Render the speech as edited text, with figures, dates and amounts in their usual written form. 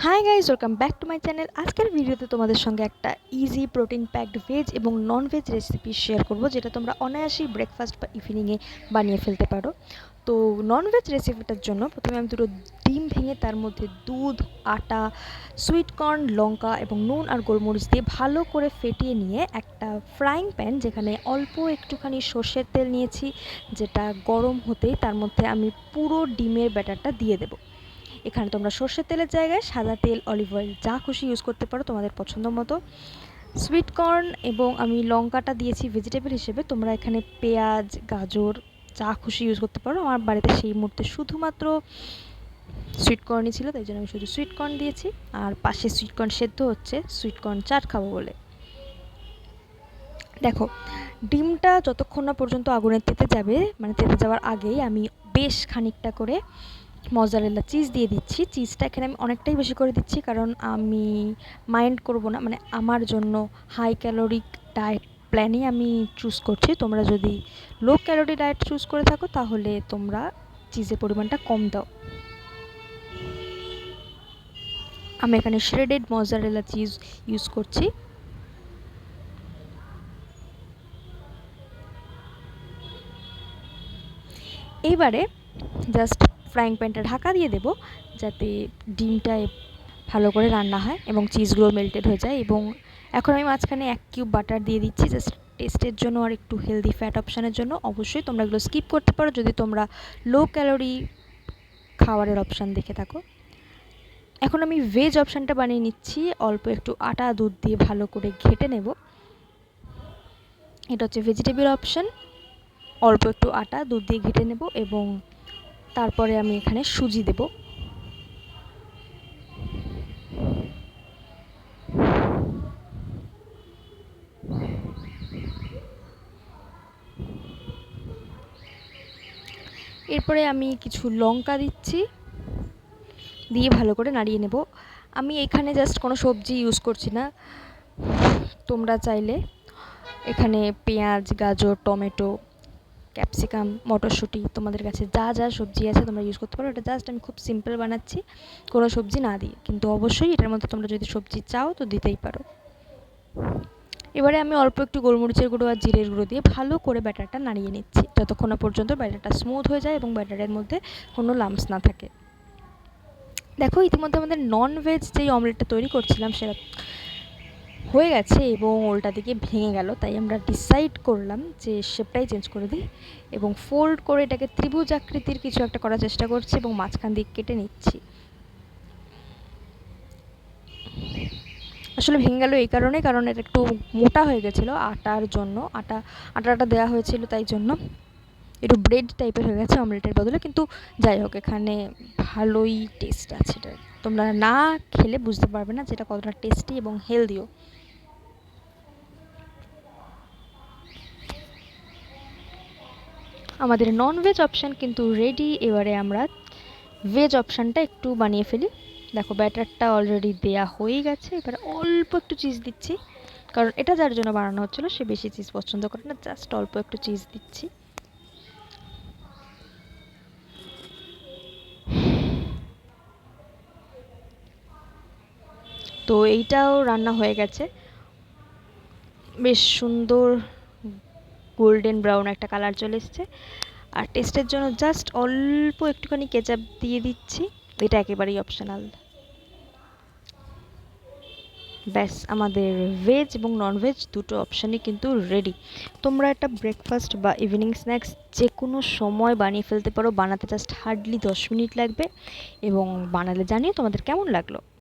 Hi guys, welcome back to my channel. আজকের ভিডিওতে তোমাদের সঙ্গে একটা ইজি প্রোটিন প্যাকড ভেজ এবং নন ভেজ রেসিপি শেয়ার করব, যেটা তোমরা অনায়াসেই ব্রেকফাস্ট বা ইভিনিংয়ে বানিয়ে ফেলতে পারো। তো নন ভেজ রেসিপিটার জন্য প্রথমে আমি দুটো ডিম ভেঙে তার মধ্যে দুধ, আটা, সুইট কর্ন, লঙ্কা এবং নুন আর গোলমরিচ দিয়ে ভালো করে ফেটিয়ে নিয়ে একটা ফ্রাইং প্যান, যেখানে অল্প একটুখানি সর্ষের তেল নিয়েছি, যেটা গরম হতেই তার মধ্যে আমি পুরো ডিমের ব্যাটারটা দিয়ে দেবো। এখানে তোমরা সর্ষের তেলের জায়গায় সাদা তেল, অলিভ অয়েল যা খুশি ইউজ করতে পারো তোমাদের পছন্দ মতো। সুইট কর্ন এবং আমি লঙ্কাটা দিয়েছি ভেজিটেবল হিসেবে, তোমরা এখানে পেঁয়াজ, গাজর যা খুশি ইউজ করতে পারো। আমার বাড়িতে সেই মুহূর্তে শুধুমাত্র সুইট কর্নই ছিল, তাই জন্য আমি শুধু সুইট কর্ন দিয়েছি। আর পাশে সুইট কর্ন সেদ্ধ হচ্ছে, সুইট কর্ন চাট খাবো বলে। দেখো, ডিমটা যতক্ষণ না পর্যন্ত আগুনের তেতে যাবে, মানে তেতে যাওয়ার আগেই আমি বেশ খানিকটা করে মজারেলা চিজ দিয়ে দিচ্ছি। চিজটা এখানে আমি অনেকটাই বেশি করে দিচ্ছি, কারণ আমি মাইন্ড করব না, মানে আমার জন্য হাই ক্যালোরিক ডায়েট প্ল্যানই আমি চুজ করছি। তোমরা যদি লো ক্যালোরি ডায়েট চুজ করে থাকো তাহলে তোমরা চিজের পরিমাণটা কম দাও। আমি এখানে শ্রেডেড মজারেলা চিজ ইউজ করছি। এইবারে জাস্ট ফ্রাইং প্যানটা ঢাকা দিয়ে দেবো, যাতে ডিমটা ভালো করে রান্না হয় এবং চিজগুলো মেল্টেড হয়ে যায়। এবং এখন আমি মাঝখানে 1 কিউব বাটার দিয়ে দিচ্ছি, জাস্ট টেস্টের জন্য আর একটু হেলদি ফ্যাট অপশানের জন্য। অবশ্যই তোমরা এগুলো স্কিপ করতে পারো যদি তোমরা লো ক্যালোরি খাবারের অপশান দেখে থাকো। এখন আমি ভেজ অপশানটা বানিয়ে নিচ্ছি। অল্প একটু আটা দুধ দিয়ে ভালো করে ঘেটে নেব। এটা হচ্ছে ভেজিটেবল অপশান। অল্প একটু আটা দুধ দিয়ে ঘেটে নেব এবং তারপরে আমি এখানে সুজি দেব। এরপরে আমি কিছু লঙ্কা দিচ্ছি, দিয়ে ভালো করে নাড়িয়ে নেব। আমি এখানে জাস্ট কোনো সবজি ইউজ করছি না। তোমরা চাইলে এখানে পেঁয়াজ, গাজর, টমেটো, ক্যাপসিকাম, মটরশুঁটি, তোমাদের কাছে যা যা সবজি আছে তোমরা ইউজ করতে পারো। এটা জাস্ট আমি খুব সিম্পল বানাচ্ছি, কোনো সবজি না দিয়ে। কিন্তু অবশ্যই এটার মধ্যে তোমরা যদি সবজি চাও তো দিতেই পারো। এবারে আমি অল্প একটু গোলমরিচের গুঁড়ো আর জিরের গুঁড়ো দিয়ে ভালো করে ব্যাটারটা নাড়িয়ে নিচ্ছি, যতক্ষণ না পর্যন্ত ব্যাটারটা স্মুথ হয়ে যায় এবং ব্যাটারের মধ্যে কোনো লাম্পস না থাকে। দেখো, ইতিমধ্যে আমাদের নন ভেজ যেই অমলেটটা তৈরি করছিলাম সেটা হয়ে গেছে এবং উল্টা দিকে ভেঙে গেল। তাই আমরা ডিসাইড করলাম যে শেপটাই চেঞ্জ করে দিই এবং ফোল্ড করে এটাকে ত্রিভুজ আকৃতির কিছু একটা করার চেষ্টা করছি এবং মাঝখান দিয়ে কেটে নিচ্ছি। আসলে ভেঙে গেল এই কারণে, কারণ এটা একটু মোটা হয়ে গেছিলো আটার জন্য, আটাটা দেওয়া হয়েছিল, তাই জন্য একটু ব্রেড টাইপের হয়ে গেছে অমলেটের বদলে। কিন্তু যাই হোক, এখানে ভালোই টেস্ট আছে। এটা তোমরা না খেলে বুঝতে পারবে না যেটা কতটা টেস্টি এবং হেলদিও। আমাদের নন ভেজ অপশান কিন্তু রেডি। এবারে আমরা ভেজ অপশানটা একটু বানিয়ে ফেলি। দেখো, ব্যাটারটা অলরেডি দেয়া হয়ে গেছে। এবারে অল্প একটু চিজ দিচ্ছি, কারণ এটা যার জন্য বানানো হচ্ছিলো সে বেশি চিজ পছন্দ করে না। জাস্ট অল্প একটু চিজ দিচ্ছি। তো এইটাও রান্না হয়ে গেছে, বেশ সুন্দর গোল্ডেন ব্রাউন একটা কালার চলে এসছে। আর টেস্টের জন্য জাস্ট অল্প একটুখানি কেচাপ দিয়ে দিচ্ছি, এটা একেবারেই অপশনাল। ব্যাস, আমাদের ভেজ এবং ননভেজ দুটো অপশানই কিন্তু রেডি। তোমরা একটা ব্রেকফাস্ট বা ইভিনিং স্ন্যাক্স যে কোনো সময় বানিয়ে ফেলতে পারো। বানাতে জাস্ট হার্ডলি 10 মিনিট লাগবে এবং বানালে জানিও তোমাদের কেমন লাগলো।